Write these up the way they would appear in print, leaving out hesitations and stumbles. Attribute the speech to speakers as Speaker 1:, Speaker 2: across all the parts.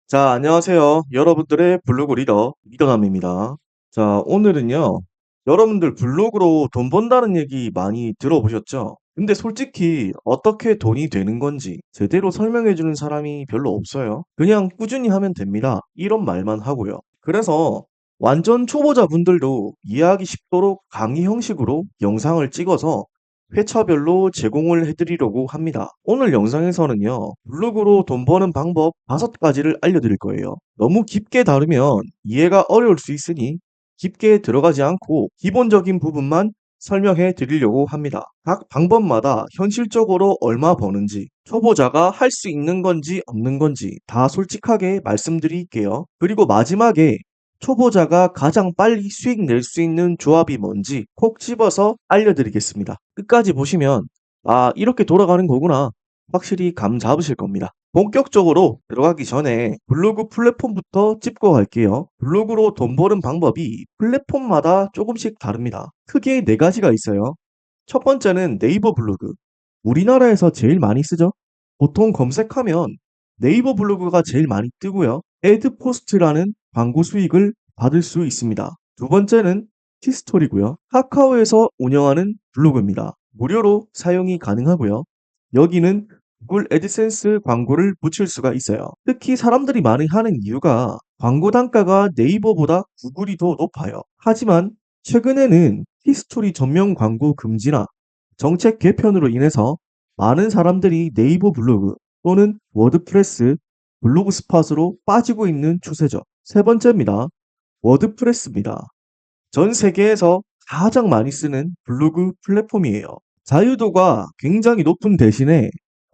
Speaker 1: 자, 안녕하세요. 여러분들의 블로그 리더, 리더남입니다. 자, 오늘은요, 여러분들 블로그로 돈 번다는 얘기 많이 들어보셨죠? 근데 솔직히 어떻게 돈이 되는 건지 제대로 설명해주는 사람이 별로 없어요. 그냥 꾸준히 하면 됩니다. 이런 말만 하고요. 그래서 완전 초보자분들도 이해하기 쉽도록 강의 형식으로 영상을 찍어서 회차별로 제공을 해드리려고 합니다. 오늘 영상에서는요, 블로그로 돈 버는 방법 5가지를 알려드릴 거예요. 너무 깊게 다루면 이해가 어려울 수 있으니 깊게 들어가지 않고 기본적인 부분만 설명해 드리려고 합니다. 각 방법마다 현실적으로 얼마 버는지, 초보자가 할 수 있는 건지 없는 건지 다 솔직하게 말씀드릴게요. 그리고 마지막에 초보자가 가장 빨리 수익 낼 수 있는 조합이 뭔지 콕 집어서 알려드리겠습니다. 끝까지 보시면 이렇게 돌아가는 거구나 확실히 감 잡으실 겁니다. 본격적으로 들어가기 전에 블로그 플랫폼부터 짚고 갈게요. 블로그로 돈 버는 방법이 플랫폼마다 조금씩 다릅니다. 크게 4가지가 있어요. 첫 번째는 네이버 블로그. 우리나라에서 제일 많이 쓰죠. 보통 검색하면 네이버 블로그가 제일 많이 뜨고요. 애드포스트라는 광고 수익을 받을 수 있습니다. 두 번째는 티스토리고요. 카카오에서 운영하는 블로그입니다. 무료로 사용이 가능하고요. 여기는 구글 애드센스 광고를 붙일 수가 있어요. 특히 사람들이 많이 하는 이유가 광고 단가가 네이버보다 구글이 더 높아요. 하지만 최근에는 티스토리 전면 광고 금지나 정책 개편으로 인해서 많은 사람들이 네이버 블로그 또는 워드프레스, 블로그 스팟으로 빠지고 있는 추세죠. 세 번째입니다. 워드프레스입니다. 전 세계에서 가장 많이 쓰는 블로그 플랫폼이에요. 자유도가 굉장히 높은 대신에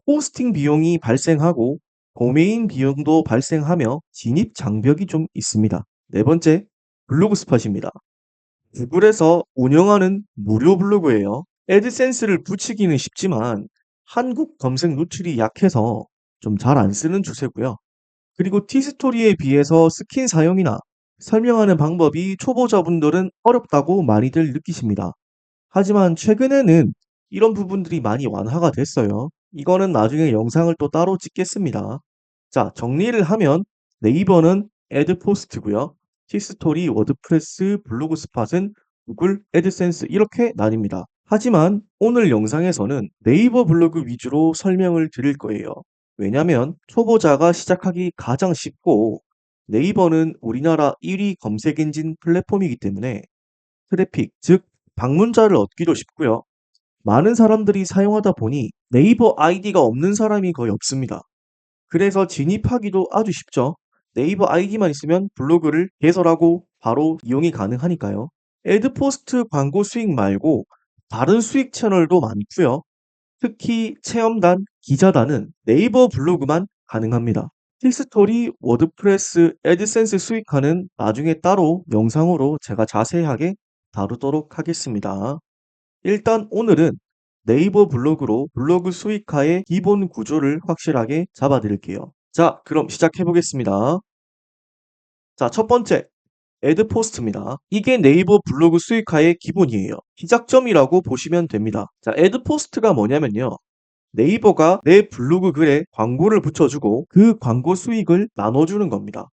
Speaker 1: 호스팅 비용이 발생하고 도메인 비용도 발생하며 진입 장벽이 좀 있습니다. 네 번째, 블로그 스팟입니다. 구글에서 운영하는 무료 블로그예요. 애드센스를 붙이기는 쉽지만 한국 검색 노출이 약해서 좀 잘 안 쓰는 추세고요. 그리고 티스토리에 비해서 스킨 사용이나 설명하는 방법이 초보자분들은 어렵다고 많이들 느끼십니다. 하지만 최근에는 이런 부분들이 많이 완화가 됐어요. 이거는 나중에 영상을 또 따로 찍겠습니다. 자, 정리를 하면 네이버는 애드포스트고요. 티스토리, 워드프레스, 블로그 스팟은 구글 애드센스 이렇게 나뉩니다. 하지만 오늘 영상에서는 네이버 블로그 위주로 설명을 드릴 거예요. 왜냐면 초보자가 시작하기 가장 쉽고 네이버는 우리나라 1위 검색 엔진 플랫폼이기 때문에 트래픽, 즉 방문자를 얻기도 쉽고요. 많은 사람들이 사용하다 보니 네이버 아이디가 없는 사람이 거의 없습니다. 그래서 진입하기도 아주 쉽죠. 네이버 아이디만 있으면 블로그를 개설하고 바로 이용이 가능하니까요. 애드포스트 광고 수익 말고 다른 수익 채널도 많고요. 특히 체험단, 기자단은 네이버 블로그만 가능합니다. 힐스토리, 워드프레스, 애드센스 수익화는 나중에 따로 영상으로 제가 자세하게 다루도록 하겠습니다. 일단 오늘은 네이버 블로그로 블로그 수익화의 기본 구조를 확실하게 잡아드릴게요. 자, 그럼 시작해 보겠습니다. 자, 첫 번째, 애드포스트입니다. 이게 네이버 블로그 수익화의 기본이에요. 시작점이라고 보시면 됩니다. 자, 애드포스트가 뭐냐면요. 네이버가 내 블로그 글에 광고를 붙여주고 그 광고 수익을 나눠주는 겁니다.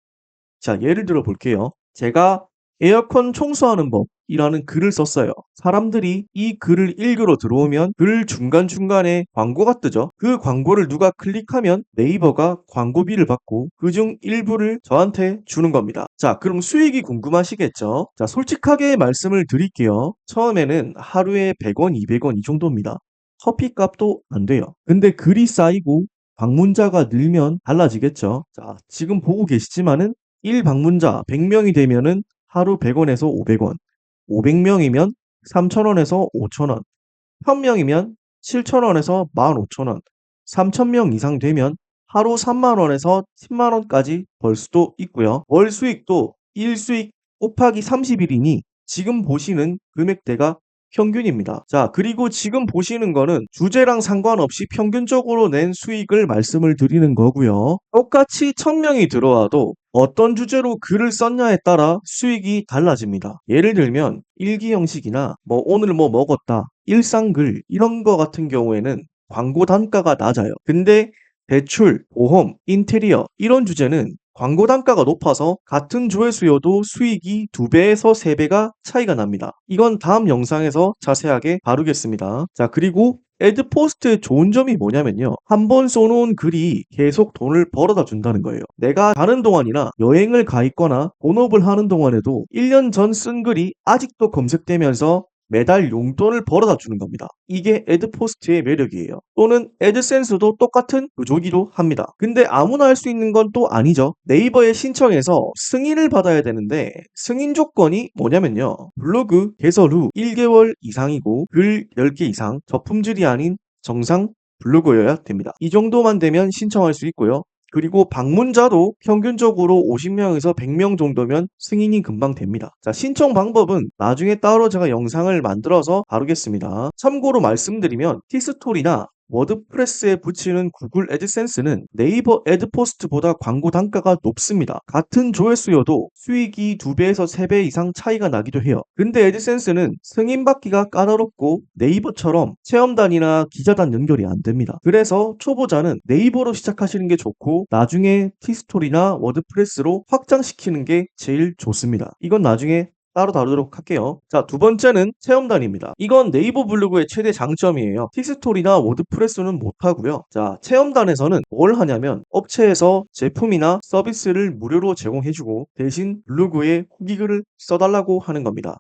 Speaker 1: 자, 예를 들어 볼게요. 제가 에어컨 청소하는 법이라는 글을 썼어요. 사람들이 이 글을 읽으러 들어오면 글 중간중간에 광고가 뜨죠. 그 광고를 누가 클릭하면 네이버가 광고비를 받고 그중 일부를 저한테 주는 겁니다. 자, 그럼 수익이 궁금하시겠죠? 자, 솔직하게 말씀을 드릴게요. 처음에는 하루에 100원, 200원 이 정도입니다. 커피값도 안 돼요. 근데 글이 쌓이고 방문자가 늘면 달라지겠죠. 자, 지금 보고 계시지만은 1방문자 100명이 되면은 하루 100원에서 500원, 500명이면 3,000원에서 5,000원, 1,000명이면 7,000원에서 15,000원, 3,000명 이상 되면 하루 3만원에서 10만원까지 벌 수도 있고요. 월 수익도 1수익 곱하기 30일이니 지금 보시는 금액대가 평균입니다. 자, 그리고 지금 보시는 거는 주제랑 상관없이 평균적으로 낸 수익을 말씀을 드리는 거고요. 똑같이 1,000명이 들어와도 어떤 주제로 글을 썼냐에 따라 수익이 달라집니다. 예를 들면 일기 형식이나 오늘 뭐 먹었다, 일상글 이런 거 같은 경우에는 광고 단가가 낮아요. 근데 대출, 보험, 인테리어 이런 주제는 광고 단가가 높아서 같은 조회수여도 수익이 2배에서 3배가 차이가 납니다. 이건 다음 영상에서 자세하게 다루겠습니다. 자, 그리고 애드포스트의 좋은 점이 뭐냐면요. 한 번 쏘놓은 글이 계속 돈을 벌어다 준다는 거예요. 내가 가는 동안이나 여행을 가 있거나 본업을 하는 동안에도 1년 전 쓴 글이 아직도 검색되면서 매달 용돈을 벌어다 주는 겁니다. 이게 애드포스트의 매력이에요. 또는 애드센스도 똑같은 구조기도 합니다. 근데 아무나 할 수 있는 건 또 아니죠. 네이버에 신청해서 승인을 받아야 되는데 승인 조건이 뭐냐면요. 블로그 개설 후 1개월 이상이고 글 10개 이상, 저품질이 아닌 정상 블로그여야 됩니다. 이 정도만 되면 신청할 수 있고요. 그리고 방문자도 평균적으로 50명에서 100명 정도면 승인이 금방 됩니다. 자, 신청 방법은 나중에 따로 제가 영상을 만들어서 다루겠습니다. 참고로 말씀드리면 티스토리나 워드프레스에 붙이는 구글 애드센스는 네이버 애드포스트보다 광고 단가가 높습니다. 같은 조회수여도 수익이 2배에서 3배 이상 차이가 나기도 해요. 근데 애드센스는 승인받기가 까다롭고 네이버처럼 체험단이나 기자단 연결이 안 됩니다. 그래서 초보자는 네이버로 시작하시는 게 좋고 나중에 티스토리나 워드프레스로 확장시키는 게 제일 좋습니다. 이건 나중에 따로 다루도록 할게요. 자, 두 번째는 체험단입니다. 이건 네이버 블로그의 최대 장점이에요. 티스토리나 워드프레스는 못하고요. 자, 체험단에서는 뭘 하냐면 업체에서 제품이나 서비스를 무료로 제공해주고 대신 블로그에 후기글을 써달라고 하는 겁니다.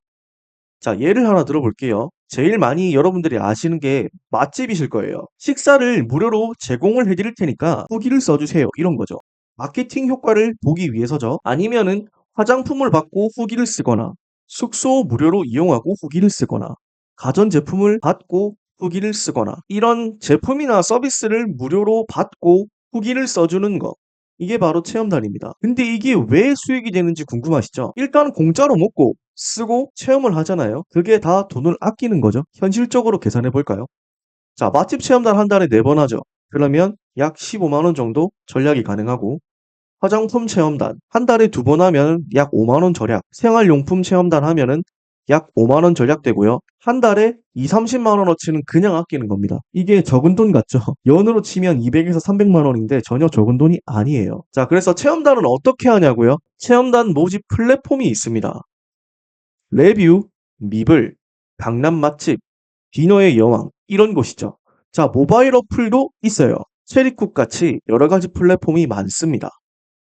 Speaker 1: 자, 예를 하나 들어볼게요. 제일 많이 여러분들이 아시는 게 맛집이실 거예요. 식사를 무료로 제공을 해드릴 테니까 후기를 써주세요. 이런 거죠. 마케팅 효과를 보기 위해서죠. 아니면은 화장품을 받고 후기를 쓰거나 숙소 무료로 이용하고 후기를 쓰거나 가전제품을 받고 후기를 쓰거나 이런 제품이나 서비스를 무료로 받고 후기를 써주는 거. 이게 바로 체험단입니다. 근데 이게 왜 수익이 되는지 궁금하시죠? 일단 공짜로 먹고 쓰고 체험을 하잖아요. 그게 다 돈을 아끼는 거죠. 현실적으로 계산해 볼까요? 자, 맛집 체험단 한 달에 4번 하죠. 그러면 약 15만 원 정도 전략이 가능하고 화장품 체험단 한 달에 2번 하면 약 5만 원 절약, 생활용품 체험단 하면은 약 5만 원 절약되고요. 한 달에 2, 30만 원어치는 그냥 아끼는 겁니다. 이게 적은 돈 같죠? 연으로 치면 200에서 300만 원인데 전혀 적은 돈이 아니에요. 자, 그래서 체험단은 어떻게 하냐고요? 체험단 모집 플랫폼이 있습니다. 레뷰, 미블, 강남 맛집, 디너의 여왕 이런 곳이죠. 자, 모바일 어플도 있어요. 체리쿡 같이 여러 가지 플랫폼이 많습니다.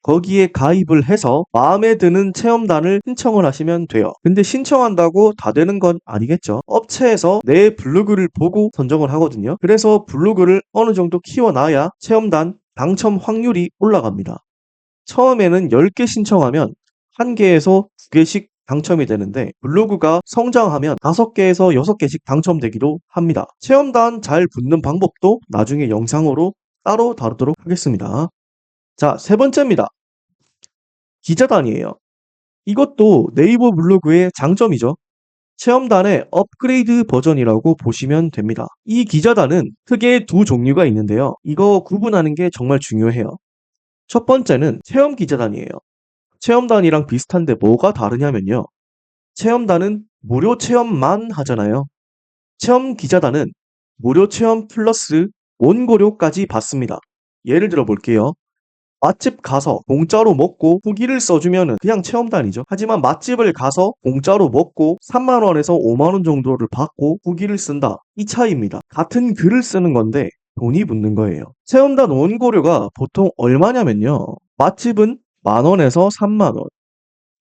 Speaker 1: 거기에 가입을 해서 마음에 드는 체험단을 신청을 하시면 돼요. 근데 신청한다고 다 되는 건 아니겠죠. 업체에서 내 블로그를 보고 선정을 하거든요. 그래서 블로그를 어느 정도 키워놔야 체험단 당첨 확률이 올라갑니다. 처음에는 10개 신청하면 1개에서 2개씩 당첨이 되는데 블로그가 성장하면 5개에서 6개씩 당첨되기도 합니다. 체험단 잘 붙는 방법도 나중에 영상으로 따로 다루도록 하겠습니다. 자, 세 번째입니다. 기자단이에요. 이것도 네이버 블로그의 장점이죠. 체험단의 업그레이드 버전이라고 보시면 됩니다. 이 기자단은 크게 두 종류가 있는데요. 이거 구분하는 게 정말 중요해요. 첫 번째는 체험 기자단이에요. 체험단이랑 비슷한데 뭐가 다르냐면요. 체험단은 무료 체험만 하잖아요. 체험 기자단은 무료 체험 플러스 원고료까지 받습니다. 예를 들어 볼게요. 맛집 가서 공짜로 먹고 후기를 써주면은 그냥 체험단이죠. 하지만 맛집을 가서 공짜로 먹고 3만 원에서 5만 원 정도를 받고 후기를 쓴다. 이 차이입니다. 같은 글을 쓰는 건데 돈이 붙는 거예요. 체험단 원고료가 보통 얼마냐면요. 맛집은 10,000원에서 30,000원,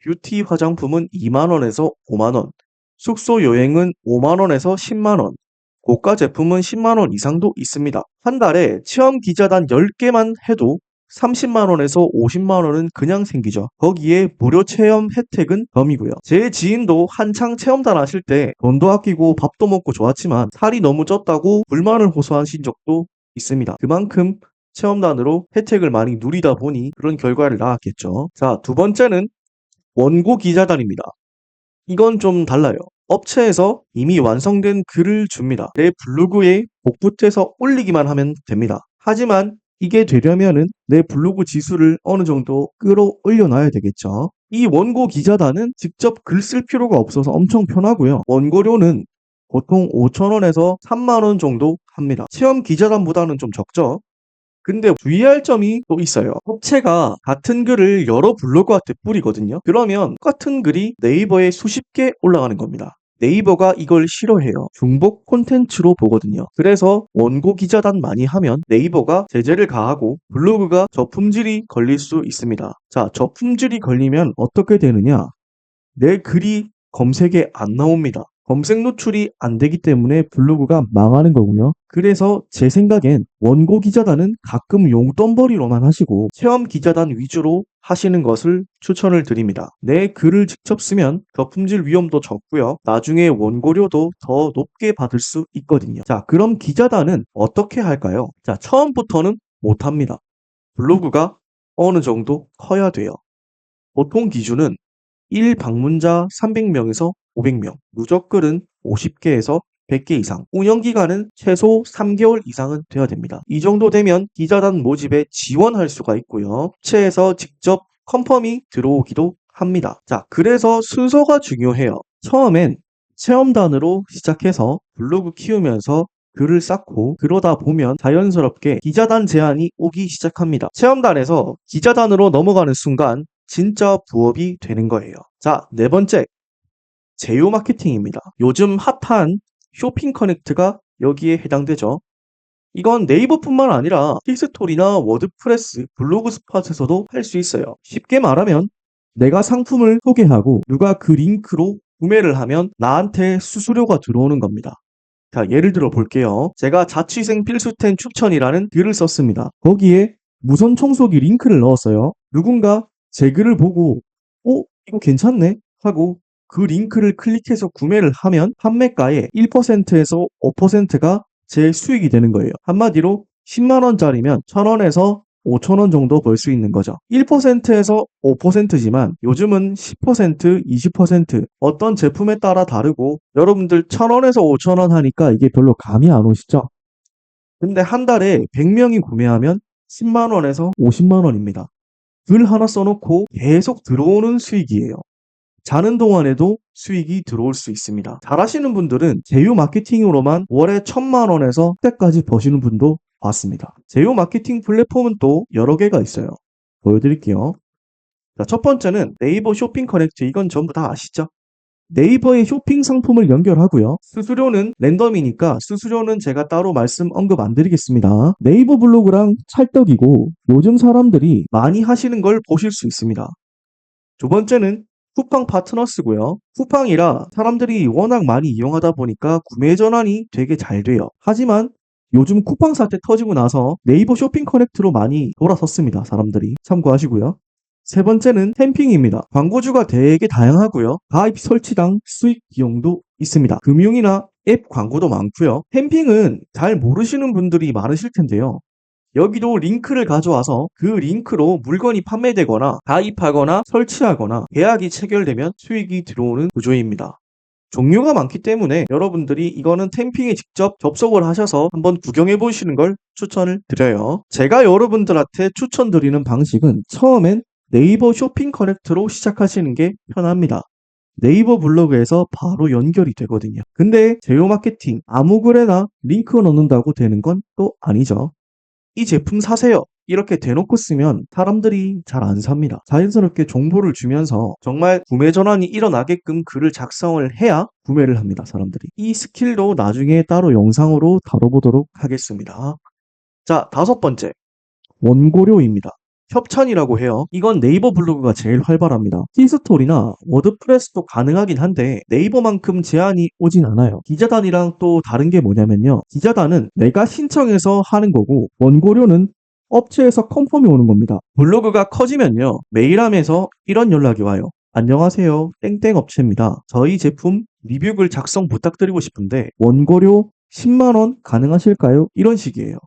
Speaker 1: 뷰티 화장품은 20,000원에서 50,000원, 숙소 여행은 50,000원에서 100,000원, 고가 제품은 10만 원 이상도 있습니다. 한 달에 체험 기자단 10개만 해도 30만 원에서 50만 원은 그냥 생기죠. 거기에 무료 체험 혜택은 덤이고요. 제 지인도 한창 체험단 하실 때 돈도 아끼고 밥도 먹고 좋았지만 살이 너무 쪘다고 불만을 호소하신 적도 있습니다. 그만큼 체험단으로 혜택을 많이 누리다 보니 그런 결과를 낳았겠죠. 자, 두 번째는 원고 기자단입니다. 이건 좀 달라요. 업체에서 이미 완성된 글을 줍니다. 내 블로그에 복붙해서 올리기만 하면 됩니다. 하지만 이게 되려면은 내 블로그 지수를 어느 정도 끌어올려 놔야 되겠죠. 이 원고 기자단은 직접 글 쓸 필요가 없어서 엄청 편하고요. 원고료는 보통 5,000원에서 3만 원 정도 합니다. 체험 기자단보다는 좀 적죠. 근데 주의할 점이 또 있어요. 업체가 같은 글을 여러 블로그한테 뿌리거든요. 그러면 똑같은 글이 네이버에 수십 개 올라가는 겁니다. 네이버가 이걸 싫어해요. 중복 콘텐츠로 보거든요. 그래서 원고 기자단 많이 하면 네이버가 제재를 가하고 블로그가 저품질이 걸릴 수 있습니다. 자, 저품질이 걸리면 어떻게 되느냐? 내 글이 검색에 안 나옵니다. 검색 노출이 안 되기 때문에 블로그가 망하는 거고요. 그래서 제 생각엔 원고 기자단은 가끔 용돈벌이로만 하시고 체험 기자단 위주로 하시는 것을 추천을 드립니다. 내 글을 직접 쓰면 저품질 위험도 적고요. 나중에 원고료도 더 높게 받을 수 있거든요. 자, 그럼 기자단은 어떻게 할까요? 자, 처음부터는 못합니다. 블로그가 어느 정도 커야 돼요. 보통 기준은 1방문자 300명에서 500명, 누적글은 50개에서 100개 이상, 운영기간은 최소 3개월 이상은 돼야 됩니다. 이 정도 되면 기자단 모집에 지원할 수가 있고요. 업체에서 직접 컨펌이 들어오기도 합니다. 자, 그래서 순서가 중요해요. 처음엔 체험단으로 시작해서 블로그 키우면서 글을 쌓고 그러다 보면 자연스럽게 기자단 제안이 오기 시작합니다. 체험단에서 기자단으로 넘어가는 순간 진짜 부업이 되는 거예요. 자, 네 번째, 제휴 마케팅입니다. 요즘 핫한 쇼핑 커넥트가 여기에 해당되죠. 이건 네이버뿐만 아니라 히스토리나 워드프레스, 블로그 스팟에서도 할 수 있어요. 쉽게 말하면 내가 상품을 소개하고 누가 그 링크로 구매를 하면 나한테 수수료가 들어오는 겁니다. 자, 예를 들어 볼게요. 제가 자취생 필수템 추천이라는 글을 썼습니다. 거기에 무선 청소기 링크를 넣었어요. 누군가 제 글을 보고 이거 괜찮네 하고 그 링크를 클릭해서 구매를 하면 판매가의 1%에서 5%가 제 수익이 되는 거예요. 한마디로 10만 원짜리면 1,000원에서 5,000원 정도 벌 수 있는 거죠. 1%에서 5%지만 요즘은 10%, 20% 어떤 제품에 따라 다르고 여러분들 1,000원에서 5,000원 하니까 이게 별로 감이 안 오시죠? 근데 한 달에 100명이 구매하면 10만 원에서 50만 원입니다. 글 하나 써놓고 계속 들어오는 수익이에요. 자는 동안에도 수익이 들어올 수 있습니다. 잘하시는 분들은 제휴 마케팅으로만 월에 1,000만 원에서 그때까지 버시는 분도 봤습니다. 제휴 마케팅 플랫폼은 또 여러 개가 있어요. 보여드릴게요. 자, 첫 번째는 네이버 쇼핑 커넥트. 이건 전부 다 아시죠? 네이버에 쇼핑 상품을 연결하고요. 수수료는 랜덤이니까 수수료는 제가 따로 말씀 언급 안 드리겠습니다. 네이버 블로그랑 찰떡이고 요즘 사람들이 많이 하시는 걸 보실 수 있습니다. 두 번째는 쿠팡 파트너스고요. 쿠팡이라 사람들이 워낙 많이 이용하다 보니까 구매 전환이 되게 잘 돼요. 하지만 요즘 쿠팡 사태 터지고 나서 네이버 쇼핑 커넥트로 많이 돌아섰습니다. 사람들이. 참고하시고요. 세 번째는 템핑입니다. 광고주가 되게 다양하고요. 가입 설치당 수익 비용도 있습니다. 금융이나 앱 광고도 많고요. 템핑은 잘 모르시는 분들이 많으실 텐데요. 여기도 링크를 가져와서 그 링크로 물건이 판매되거나 가입하거나 설치하거나 계약이 체결되면 수익이 들어오는 구조입니다. 종류가 많기 때문에 여러분들이 이거는 템핑에 직접 접속을 하셔서 한번 구경해 보시는 걸 추천을 드려요. 제가 여러분들한테 추천드리는 방식은 처음엔 네이버 쇼핑 커넥트로 시작하시는 게 편합니다. 네이버 블로그에서 바로 연결이 되거든요. 근데 제휴 마케팅 아무 글에나 링크 넣는다고 되는 건 또 아니죠. 이 제품 사세요. 이렇게 대놓고 쓰면 사람들이 잘 안 삽니다. 자연스럽게 정보를 주면서 정말 구매 전환이 일어나게끔 글을 작성을 해야 구매를 합니다. 사람들이. 이 스킬도 나중에 따로 영상으로 다뤄보도록 하겠습니다. 자, 다섯 번째. 원고료입니다. 협찬이라고 해요. 이건 네이버 블로그가 제일 활발합니다. 히스토리나 워드프레스도 가능하긴 한데 네이버만큼 제한이 오진 않아요. 기자단이랑 또 다른 게 뭐냐면요. 기자단은 내가 신청해서 하는 거고 원고료는 업체에서 컨펌이 오는 겁니다. 블로그가 커지면요. 메일함에서 이런 연락이 와요. 안녕하세요. 땡땡 업체입니다. 저희 제품 리뷰글 작성 부탁드리고 싶은데 원고료 10만 원 가능하실까요? 이런 식이에요.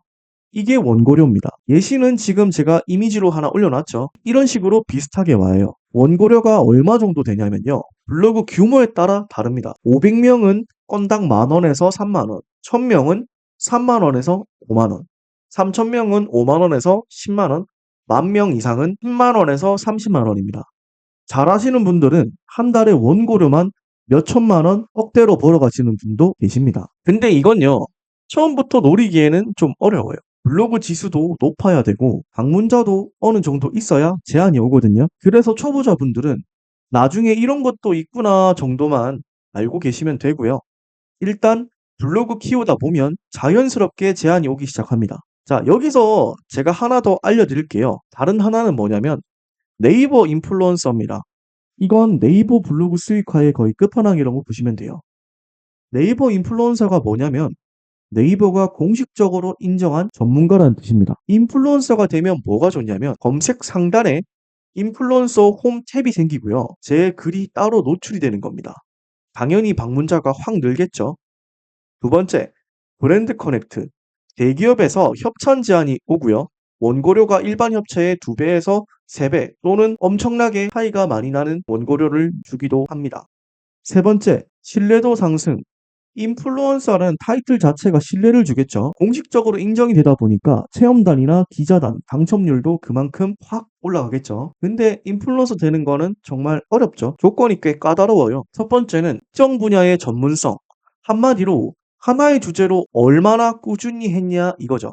Speaker 1: 이게 원고료입니다. 예시는 지금 제가 이미지로 하나 올려놨죠. 이런 식으로 비슷하게 와요. 원고료가 얼마 정도 되냐면요. 블로그 규모에 따라 다릅니다. 500명은 건당 만원에서 3만원, 1000명은 3만원에서 5만원, 3000명은 5만원에서 10만원, 10,000명 이상은 10만원에서 30만원입니다. 잘하시는 분들은 한 달에 원고료만 몇천만원 억대로 벌어가시는 분도 계십니다. 근데 이건요. 처음부터 노리기에는 좀 어려워요. 블로그 지수도 높아야 되고 방문자도 어느 정도 있어야 제한이 오거든요. 그래서 초보자분들은 나중에 이런 것도 있구나 정도만 알고 계시면 되고요. 일단 블로그 키우다 보면 자연스럽게 제한이 오기 시작합니다. 자, 여기서 제가 하나 더 알려드릴게요. 다른 하나는 뭐냐면 네이버 인플루언서입니다. 이건 네이버 블로그 수익화의 거의 끝판왕이라고 보시면 돼요. 네이버 인플루언서가 뭐냐면 네이버가 공식적으로 인정한 전문가라는 뜻입니다. 인플루언서가 되면 뭐가 좋냐면 검색 상단에 인플루언서 홈 탭이 생기고요. 제 글이 따로 노출이 되는 겁니다. 당연히 방문자가 확 늘겠죠. 두 번째, 브랜드 커넥트. 대기업에서 협찬 제안이 오고요. 원고료가 일반 협찬의 2배에서 3배 또는 엄청나게 차이가 많이 나는 원고료를 주기도 합니다. 세 번째, 신뢰도 상승. 인플루언서는 타이틀 자체가 신뢰를 주겠죠. 공식적으로 인정이 되다 보니까 체험단이나 기자단, 당첨률도 그만큼 확 올라가겠죠. 근데 인플루언서 되는 거는 정말 어렵죠. 조건이 꽤 까다로워요. 첫 번째는 특정 분야의 전문성. 한마디로 하나의 주제로 얼마나 꾸준히 했냐 이거죠.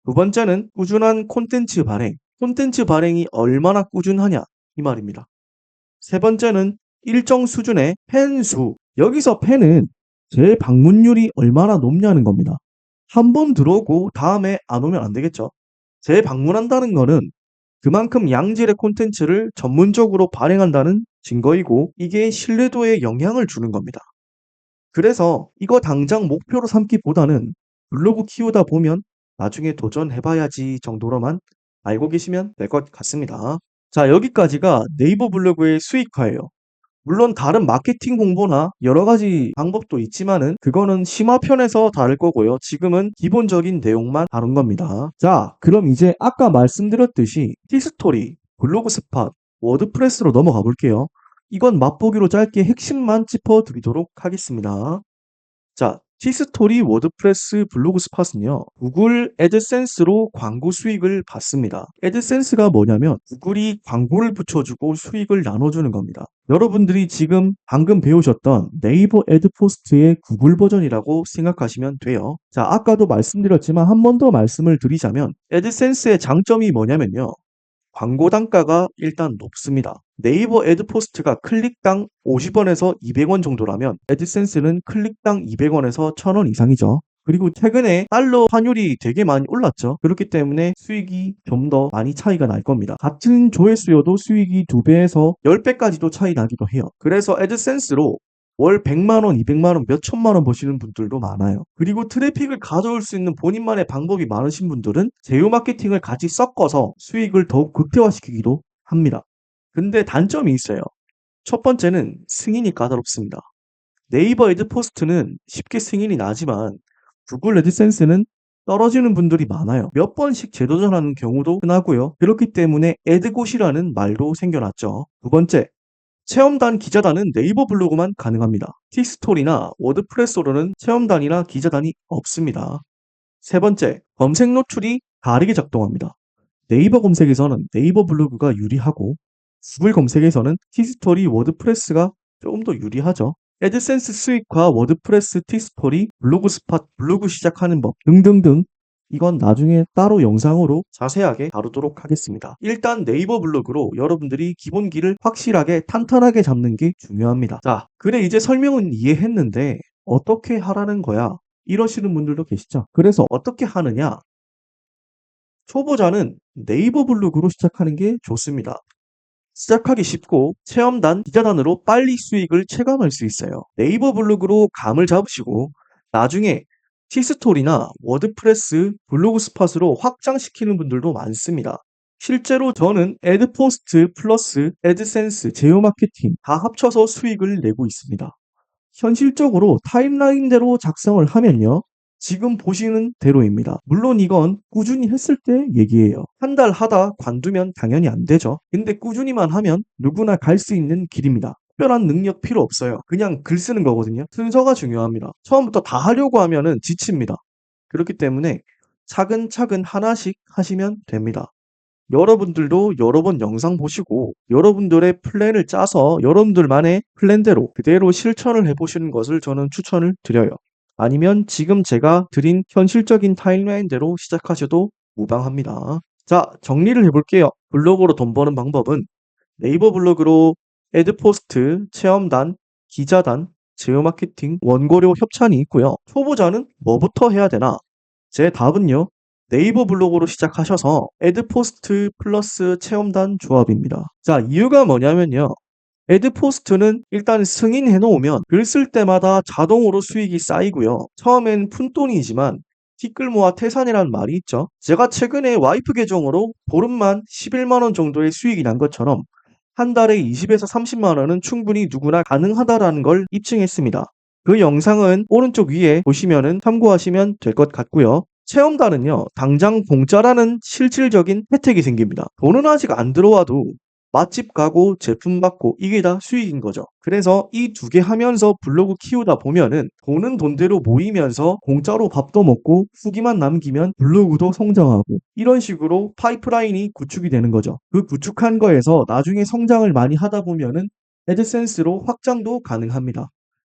Speaker 1: 두 번째는 꾸준한 콘텐츠 발행. 콘텐츠 발행이 얼마나 꾸준하냐 이 말입니다. 세 번째는 일정 수준의 팬 수. 여기서 팬은 제 방문율이 얼마나 높냐는 겁니다. 한 번 들어오고 다음에 안 오면 안 되겠죠. 재방문한다는 거는 그만큼 양질의 콘텐츠를 전문적으로 발행한다는 증거이고 이게 신뢰도에 영향을 주는 겁니다. 그래서 이거 당장 목표로 삼기보다는 블로그 키우다 보면 나중에 도전해봐야지 정도로만 알고 계시면 될 것 같습니다. 자, 여기까지가 네이버 블로그의 수익화예요. 물론 다른 마케팅 홍보나 여러 가지 방법도 있지만은 그거는 심화편에서 다를 거고요. 지금은 기본적인 내용만 다룬 겁니다. 자, 그럼 이제 아까 말씀드렸듯이 티스토리, 블로그 스팟, 워드프레스로 넘어가 볼게요. 이건 맛보기로 짧게 핵심만 짚어드리도록 하겠습니다. 자, 티스토리, 워드프레스, 블로그 스팟은요, 구글 애드센스로 광고 수익을 받습니다. 애드센스가 뭐냐면 구글이 광고를 붙여주고 수익을 나눠주는 겁니다. 여러분들이 지금 방금 배우셨던 네이버 애드포스트의 구글 버전이라고 생각하시면 돼요. 자, 아까도 말씀드렸지만 한 번 더 말씀을 드리자면 애드센스의 장점이 뭐냐면요. 광고 단가가 일단 높습니다. 네이버 애드포스트가 클릭당 50원에서 200원 정도라면 애드센스는 클릭당 200원에서 1000원 이상이죠. 그리고 최근에 달러 환율이 되게 많이 올랐죠. 그렇기 때문에 수익이 좀 더 많이 차이가 날 겁니다. 같은 조회수여도 수익이 2배에서 10배까지도 차이 나기도 해요. 그래서 애드센스로 월 100만 원, 200만 원, 몇 천만 원 버시는 분들도 많아요. 그리고 트래픽을 가져올 수 있는 본인만의 방법이 많으신 분들은 제휴 마케팅을 같이 섞어서 수익을 더욱 극대화시키기도 합니다. 근데 단점이 있어요. 첫 번째는 승인이 까다롭습니다. 네이버 애드포스트는 쉽게 승인이 나지만 구글 애드센스는 떨어지는 분들이 많아요. 몇 번씩 재도전하는 경우도 흔하고요. 그렇기 때문에 애드곳이라는 말도 생겨났죠. 두 번째, 체험단, 기자단은 네이버 블로그만 가능합니다. 티스토리나 워드프레스로는 체험단이나 기자단이 없습니다. 세 번째, 검색 노출이 다르게 작동합니다. 네이버 검색에서는 네이버 블로그가 유리하고 구글 검색에서는 티스토리, 워드프레스가 조금 더 유리하죠. 애드센스 수익화, 워드프레스, 티스토리, 블로그 스팟, 블로그 시작하는 법 등등등 이건 나중에 따로 영상으로 자세하게 다루도록 하겠습니다. 일단 네이버 블로그로 여러분들이 기본기를 확실하게 탄탄하게 잡는 게 중요합니다. 자, 그래 이제 설명은 이해했는데 어떻게 하라는 거야? 이러시는 분들도 계시죠? 그래서 어떻게 하느냐? 초보자는 네이버 블로그로 시작하는 게 좋습니다. 시작하기 쉽고 체험단, 기자단으로 빨리 수익을 체감할 수 있어요. 네이버 블로그로 감을 잡으시고 나중에 티스토리나 워드프레스, 블로그 스팟으로 확장시키는 분들도 많습니다. 실제로 저는 애드포스트 플러스 애드센스, 제휴 마케팅 다 합쳐서 수익을 내고 있습니다. 현실적으로 타임라인대로 작성을 하면요. 지금 보시는 대로입니다. 물론 이건 꾸준히 했을 때 얘기예요. 한 달 하다 관두면 당연히 안 되죠. 근데 꾸준히만 하면 누구나 갈 수 있는 길입니다. 특별한 능력 필요 없어요. 그냥 글 쓰는 거거든요. 순서가 중요합니다. 처음부터 다 하려고 하면은 지칩니다. 그렇기 때문에 차근차근 하나씩 하시면 됩니다. 여러분들도 여러 번 영상 보시고 여러분들의 플랜을 짜서 여러분들만의 플랜대로 그대로 실천을 해보시는 것을 저는 추천을 드려요. 아니면 지금 제가 드린 현실적인 타임라인대로 시작하셔도 무방합니다. 자, 정리를 해볼게요. 블로그로 돈 버는 방법은 네이버 블로그로 애드포스트, 체험단, 기자단, 제휴 마케팅, 원고료 협찬이 있고요. 초보자는 뭐부터 해야 되나? 제 답은요. 네이버 블로그로 시작하셔서 애드포스트 플러스 체험단 조합입니다. 자, 이유가 뭐냐면요. 애드포스트는 일단 승인해 놓으면 글 쓸 때마다 자동으로 수익이 쌓이고요. 처음엔 푼돈이지만 티끌 모아 태산이라는 말이 있죠. 제가 최근에 와이프 계정으로 보름만 11만 원 정도의 수익이 난 것처럼 한 달에 20에서 30만 원은 충분히 누구나 가능하다라는 걸 입증했습니다. 그 영상은 오른쪽 위에 보시면은 참고하시면 될 것 같고요. 체험단은요, 당장 공짜라는 실질적인 혜택이 생깁니다. 돈은 아직 안 들어와도 맛집 가고 제품 받고 이게 다 수익인 거죠. 그래서 이 두 개 하면서 블로그 키우다 보면은 돈은 돈대로 모이면서 공짜로 밥도 먹고 후기만 남기면 블로그도 성장하고 이런 식으로 파이프라인이 구축이 되는 거죠. 그 구축한 거에서 나중에 성장을 많이 하다 보면은 애드센스로 확장도 가능합니다.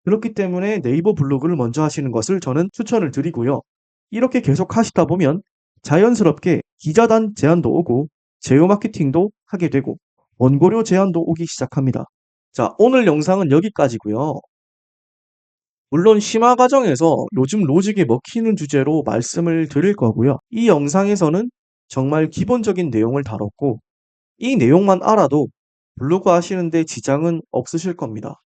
Speaker 1: 그렇기 때문에 네이버 블로그를 먼저 하시는 것을 저는 추천을 드리고요. 이렇게 계속 하시다 보면 자연스럽게 기자단 제안도 오고 제휴 마케팅도 하게 되고 원고료 제한도 오기 시작합니다. 자, 오늘 영상은 여기까지고요. 물론 심화 과정에서 요즘 로직에 먹히는 주제로 말씀을 드릴 거고요. 이 영상에서는 정말 기본적인 내용을 다뤘고 이 내용만 알아도 블로그 하시는데 지장은 없으실 겁니다.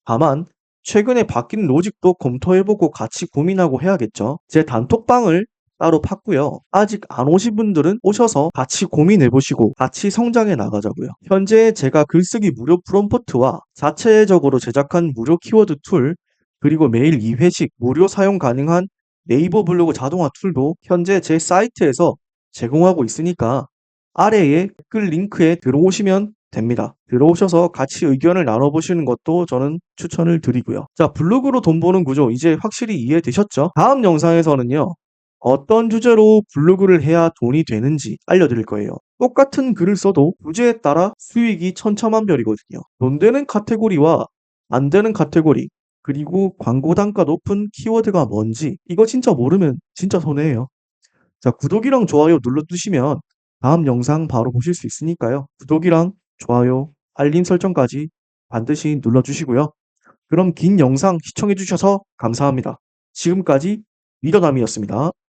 Speaker 1: 다만 최근에 바뀐 로직도 검토해보고 같이 고민하고 해야겠죠. 제 단톡방을 따로 팠고요. 아직 안 오신 분들은 오셔서 같이 고민해보시고 같이 성장해 나가자고요. 현재 제가 글쓰기 무료 프롬프트와 자체적으로 제작한 무료 키워드 툴 그리고 매일 2회씩 무료 사용 가능한 네이버 블로그 자동화 툴도 현재 제 사이트에서 제공하고 있으니까 아래에 댓글 링크에 들어오시면 됩니다. 들어오셔서 같이 의견을 나눠보시는 것도 저는 추천을 드리고요. 자, 블로그로 돈 버는 구조 이제 확실히 이해되셨죠? 다음 영상에서는요. 어떤 주제로 블로그를 해야 돈이 되는지 알려드릴 거예요. 똑같은 글을 써도 주제에 따라 수익이 천차만별이거든요. 돈 되는 카테고리와 안 되는 카테고리, 그리고 광고 단가 높은 키워드가 뭔지 이거 진짜 모르면 진짜 손해예요. 자, 구독이랑 좋아요 눌러두시면 다음 영상 바로 보실 수 있으니까요. 구독이랑 좋아요, 알림 설정까지 반드시 눌러주시고요. 그럼 긴 영상 시청해주셔서 감사합니다. 지금까지 리더남이었습니다.